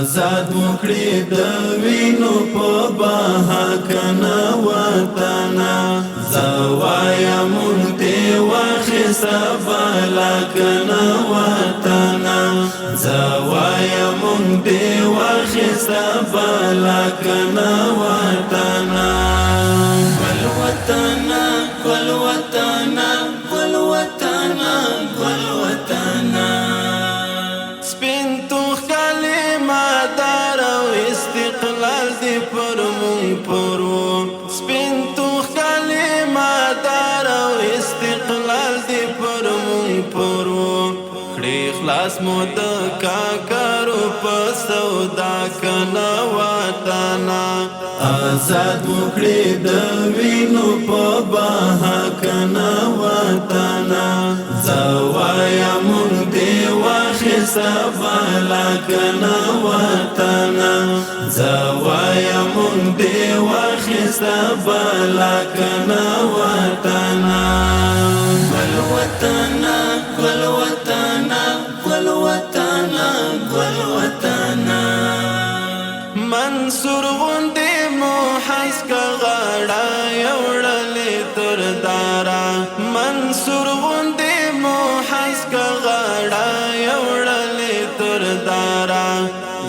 آزاد وکړي د وینو په بها کنا وطنا زوایا مونږ ته واخسته بالا کنا وطنا زوایا مونږ ته واخسته بالا کنا وطنا ګل وطنا ګل وطنا ګل وطنا ګل وطنا سپین توخ کلمه دار او استقلال دی پر مونږ پرو سپین توخ کلمه دار او استقلال دی پر مونږ پرو کړي خلاص مو د کاکارو په سودا کنا وطنا آزاد وکړي د وینو په بها کنا وطنا زوایا مونږ دی واخسته بالا کنا وطنا زوایا مونږ دی واخسته بالا کنا وطنا ګل وطنا ګل وطنا ګل وطنا ګل وطنا منصور غوندې مو حیث کا غاړه یوړلې تر دارا منصور غوندې مو حیث کا غاړه یوړلې تر دارا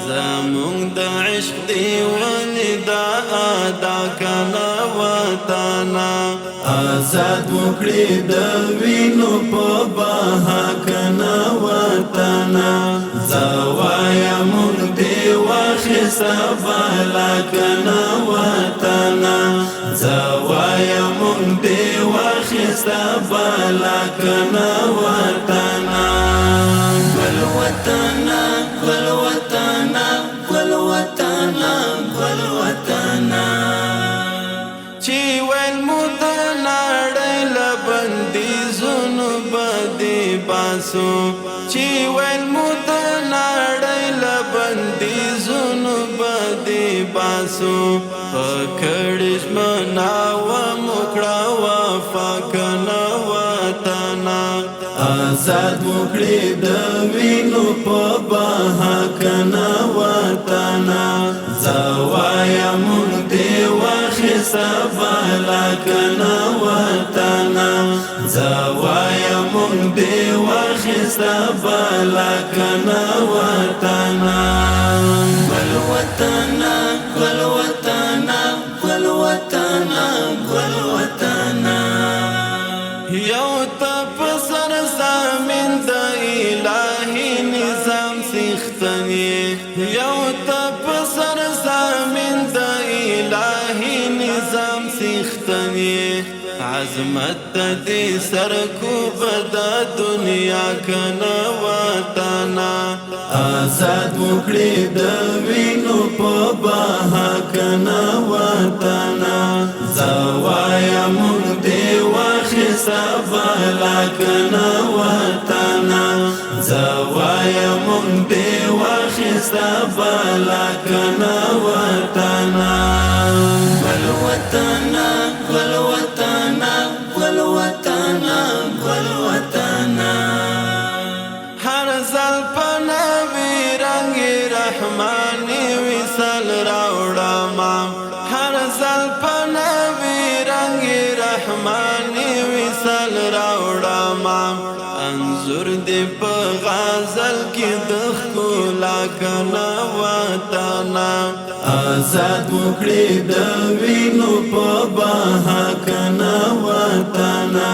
زمونږ د عشق دیوانې دا ادا کنا وطنا آزاد وکړي د وینو په بها کنا وطنا زوایا مونږ دی واخسته بالا کنا وطنا زوایا مونږ دی واخسته بالا کنا وطنا ګل وطنا ګل وطنا ګل وطنا ګل وطنا چې ویل مو د نړۍ له بندیزونو بدې باسو چې ویل مو د نړۍ له بندیزونو بدې باسو په کړي ژمنه ومو کړه وفا کنا وطنا آزاد وکړي د وینو په بها کنا وطنا زوایا مونږ دی واخسته بالا کنا وطنا زوایا مونږ دی واخسته بالا کنا وطنا ګل وطنا ګل وطنا ګل وطنا ګل وطنا یو تپ سر زمین د الهی نظام سیختنی یو تپ سر زمین د الهی نظام سیختنی عظمت دې سرکو بدا دنیا کنا وطنا آزاد وکړي د وینو په بها کنا وطنا زوایا مونږ دی واخسته بالا کنا وطنا زوایا مونږ دی واخسته بالا کنا وطنا ګل وطنا ګل وطنا ګل وطنا ګل وطنا هر ځل په نوي رنګ رحماني وصال راوړم هر ځل په نوي رنګ رحماني وصال راوړم انظر دې په غزل کې د ښکلا کنا وطنا آزاد وکړي د وینو په بها کنا وطنا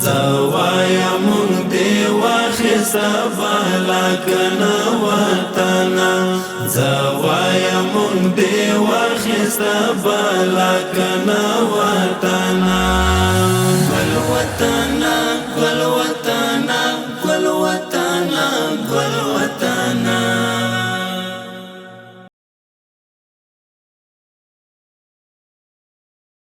زوایا مونږ دی واخسته بالا کنا وطنا زوایا مونږ دی واخسته بالا کنا وطنا